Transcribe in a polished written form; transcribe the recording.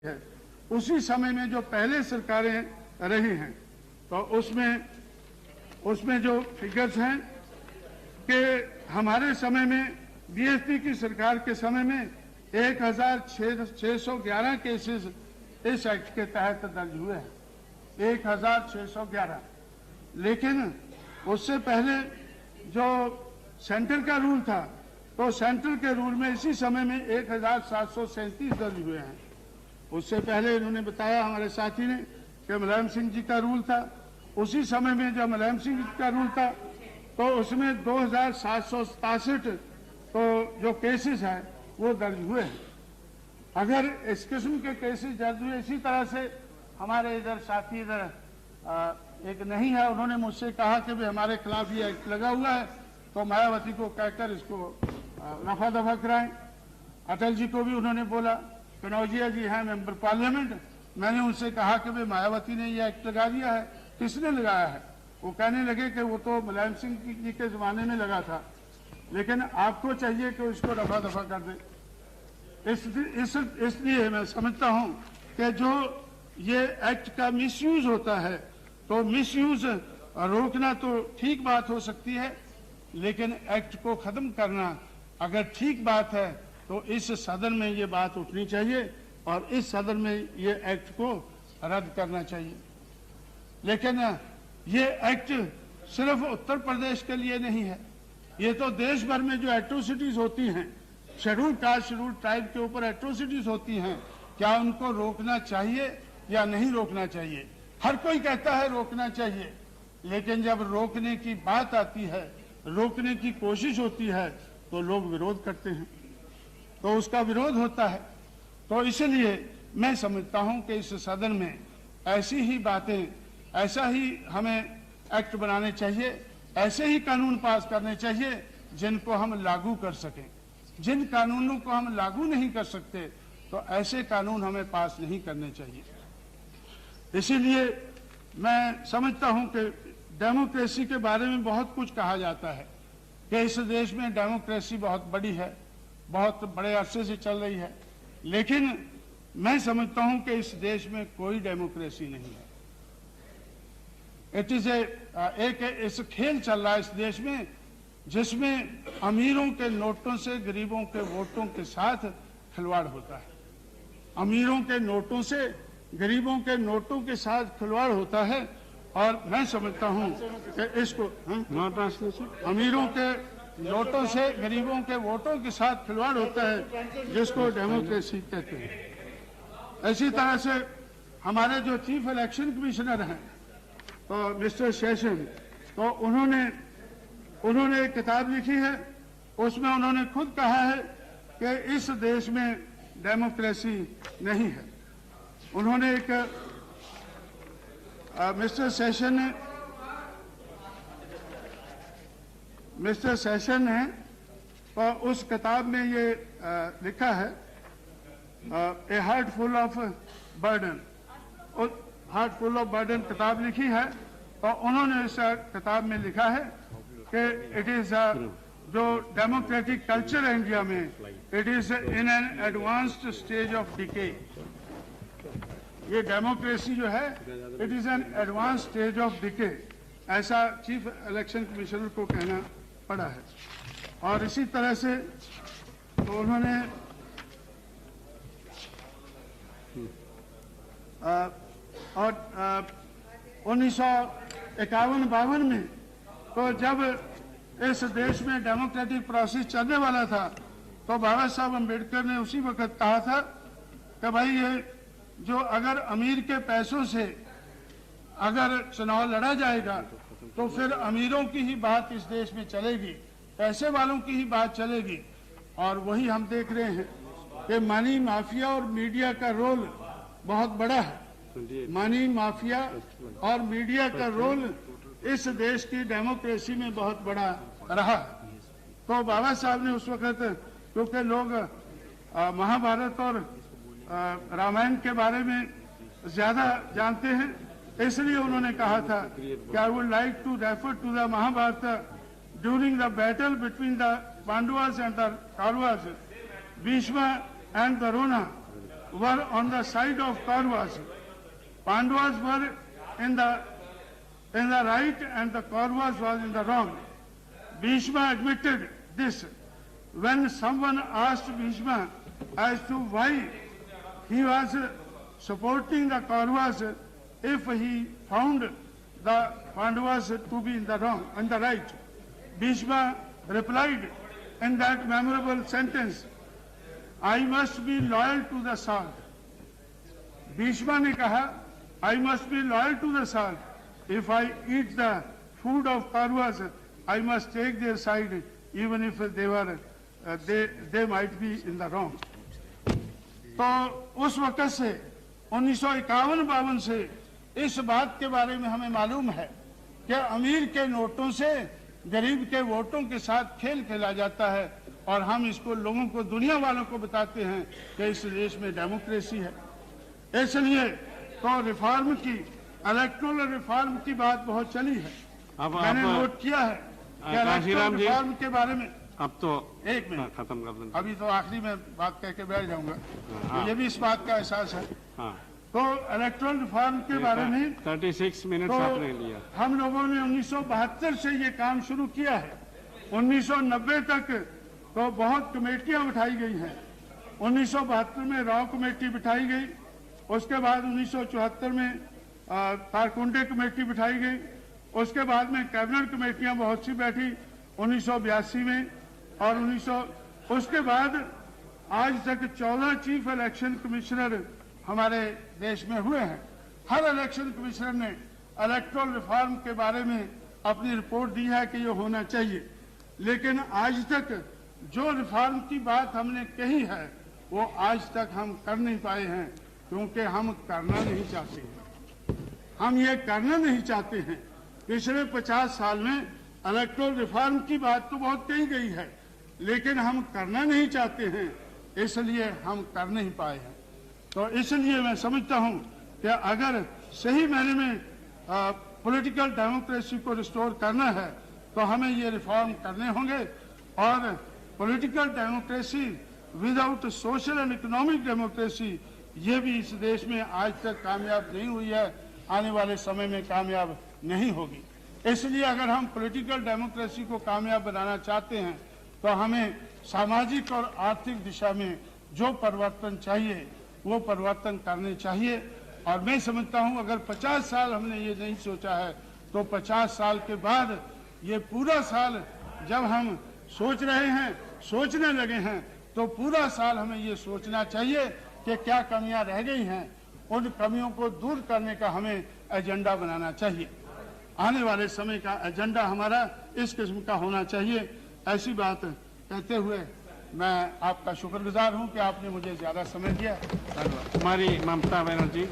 है। उसी समय में जो पहले सरकारें रही हैं तो उसमें जो फिगर्स हैं कि हमारे समय में बीएसपी की सरकार के समय में 1611 केसेस इस एक्ट के तहत दर्ज हुए हैं, 1611। लेकिन उससे पहले जो सेंट्रल का रूल था तो सेंट्रल के रूल में इसी समय में 1737 दर्ज हुए हैं। उससे पहले इन्होंने बताया हमारे साथी ने कि मुलायम सिंह जी का रूल था। उसी समय में जब मुलायम सिंह जी का रूल था तो उसमें 2767 तो जो केसेस हैं वो दर्ज हुए हैं। अगर इस किस्म के केसेस दर्ज हुए, इसी तरह से हमारे इधर साथी इधर एक नहीं है, उन्होंने मुझसे कहा कि भाई हमारे खिलाफ ये एक्ट लगा हुआ है तो मायावती को कहकर इसको रफा दफा कराएं। अटल जी को भी उन्होंने बोला, कनौजिया जी हैं मेंबर पार्लियामेंट, मैंने उनसे कहा कि भाई मायावती ने ये एक्ट लगा दिया है, किसने लगाया है? वो कहने लगे कि वो तो मुलायम सिंह जी के जमाने में लगा था, लेकिन आपको चाहिए कि इसको रफा दफा कर दे। इसलिए मैं समझता हूं कि जो ये एक्ट का मिसयूज होता है तो मिसयूज रोकना तो ठीक बात हो सकती है, लेकिन एक्ट को खत्म करना अगर ठीक बात है तो इस सदन में ये बात उठनी चाहिए और इस सदन में ये एक्ट को रद्द करना चाहिए। लेकिन ये एक्ट सिर्फ उत्तर प्रदेश के लिए नहीं है, ये तो देश भर में जो एट्रोसिटीज होती हैं, शेड्यूल कास्ट शेड्यूल ट्राइब के ऊपर एट्रोसिटीज होती हैं, क्या उनको रोकना चाहिए या नहीं रोकना चाहिए? हर कोई कहता है रोकना चाहिए, लेकिन जब रोकने की बात आती है, रोकने की कोशिश होती है तो लोग विरोध करते हैं, तो उसका विरोध होता है। तो इसलिए मैं समझता हूं कि इस सदन में ऐसी ही बातें, ऐसा ही हमें एक्ट बनाने चाहिए, ऐसे ही कानून पास करने चाहिए जिनको हम लागू कर सकें। जिन कानूनों को हम लागू नहीं कर सकते तो ऐसे कानून हमें पास नहीं करने चाहिए। इसीलिए मैं समझता हूं कि डेमोक्रेसी के बारे में बहुत कुछ कहा जाता है कि इस देश में डेमोक्रेसी बहुत बड़ी है, बहुत बड़े अरसे से चल रही है, लेकिन मैं समझता हूं कि इस देश में कोई डेमोक्रेसी नहीं है। इट इज एक खेल चल रहा है इस देश में जिसमें अमीरों के नोटों से गरीबों के वोटों के साथ खिलवाड़ होता है। अमीरों के नोटों से गरीबों के नोटों के साथ खिलवाड़ होता है और मैं समझता हूं कि इसको अमीरों के नोटों से गरीबों के वोटों के साथ खिलवाड़ होता है, जिसको डेमोक्रेसी कहते हैं। इसी तरह से हमारे जो चीफ इलेक्शन कमिश्नर हैं तो मिस्टर सेशन, तो उन्होंने एक किताब लिखी है, उसमें उन्होंने खुद कहा है कि इस देश में डेमोक्रेसी नहीं है। उन्होंने एक मिस्टर सेशन ने तो उस किताब में ये लिखा है, ए heart full of burden, heart full of burden किताब लिखी है। तो उन्होंने इस किताब में लिखा है कि इट इज जो डेमोक्रेटिक कल्चर है इंडिया में, it is in an advanced stage of decay. ये डेमोक्रेसी जो है it is an advance stage of decay, ऐसा चीफ इलेक्शन कमिश्नर को कहना पड़ा है। और इसी तरह से तो उन्होंने और 1951-52 में तो जब इस देश में डेमोक्रेटिक प्रोसेस चलने वाला था तो बाबा साहब अम्बेडकर ने उसी वक्त कहा था कि भाई ये जो अगर अमीर के पैसों से अगर चुनाव लड़ा जाएगा तो फिर अमीरों की ही बात इस देश में चलेगी, पैसे वालों की ही बात चलेगी। और वही हम देख रहे हैं कि मनी माफिया और मीडिया का रोल बहुत बड़ा है। मनी माफिया और मीडिया का रोल इस देश की डेमोक्रेसी में बहुत बड़ा रहा। तो बाबा साहब ने उस वक्त, क्योंकि लोग महाभारत और रामायण के बारे में ज्यादा जानते हैं, इसलिए उन्होंने कहा था कि I would like to refer to the Mahabharata during the battle between the Pandavas and the Kauravas, Bhishma and Drona, were on the side of Kauravas. Pandavas were in the right and the Kauravas was in the wrong. Bhishma admitted this. When someone asked Bhishma as to why he was supporting the Kauravas if he found the Pandavas to be in the wrong and the right, Bhishma replied in that memorable sentence, I must be loyal to the salt. Bhishma ने कहा, I must be loyal to the salt. If I eat the food of Kauravas, I must take their side, even if they might be in the wrong. तो उस वक़्त से 1951-52 से इस बात के बारे में हमें मालूम है कि अमीर के नोटों से गरीब के वोटों के साथ खेल खेला जाता है और हम इसको लोगों को, दुनिया वालों को बताते हैं कि इस देश में डेमोक्रेसी है। इसलिए तो रिफॉर्म की, इलेक्टोरल रिफॉर्म की बात बहुत चली है। मैंने नोट किया है कि इलेक्टोरल रिफॉर्म के बारे में, अब तो एक मिनट खत्म कर दें, अभी तो आखिरी में बात कह के बैठ जाऊंगा। ये भी इस बात का एहसास है। तो इलेक्टोरल रिफॉर्म के बारे में 36 मिनट आपने लिया। हम लोगों ने 1972 से ये काम शुरू किया है। 1990 तक तो बहुत कमेटियां उठाई गई हैं। 1972 में रॉ कमेटी बिठाई गई, उसके बाद 1974 में कारकुंडे कमेटी बिठाई गई, उसके बाद में कैबिनेट कमेटियां बहुत सी बैठी 1982 में, और उसके बाद आज तक 14 चीफ इलेक्शन कमिश्नर हमारे देश में हुए हैं। हर इलेक्शन कमिश्नर ने इलेक्टोरल रिफॉर्म के बारे में अपनी रिपोर्ट दी है कि ये होना चाहिए, लेकिन आज तक जो रिफॉर्म की बात हमने कही है वो आज तक हम कर नहीं पाए हैं, क्योंकि हम करना नहीं चाहते हैं। हम ये करना नहीं चाहते हैं। पिछले 50 साल में इलेक्टोरल रिफॉर्म की बात तो बहुत कही गई है, लेकिन हम करना नहीं चाहते हैं, इसलिए हम कर नहीं पाए हैं। तो इसलिए मैं समझता हूं कि अगर सही मायने में पॉलिटिकल डेमोक्रेसी को रिस्टोर करना है तो हमें ये रिफॉर्म करने होंगे, और political democracy without social and economic democracy ये भी इस देश में आज तक कामयाब नहीं हुई है, आने वाले समय में कामयाब नहीं होगी। इसलिए अगर हम पॉलिटिकल डेमोक्रेसी को कामयाब बनाना चाहते हैं तो हमें सामाजिक और आर्थिक दिशा में जो परिवर्तन चाहिए वो परिवर्तन करने चाहिए। और मैं समझता हूं अगर 50 साल हमने ये नहीं सोचा है तो 50 साल के बाद ये पूरा साल जब हम सोच रहे हैं, सोचने लगे हैं, तो पूरा साल हमें ये सोचना चाहिए कि क्या कमियां रह गई हैं, उन कमियों को दूर करने का हमें एजेंडा बनाना चाहिए। आने वाले समय का एजेंडा हमारा इस किस्म का होना चाहिए। ऐसी बात कहते हुए मैं आपका शुक्रगुजार हूं कि आपने मुझे ज्यादा समय दिया। धन्यवाद। कुमारी ममता बनर्जी।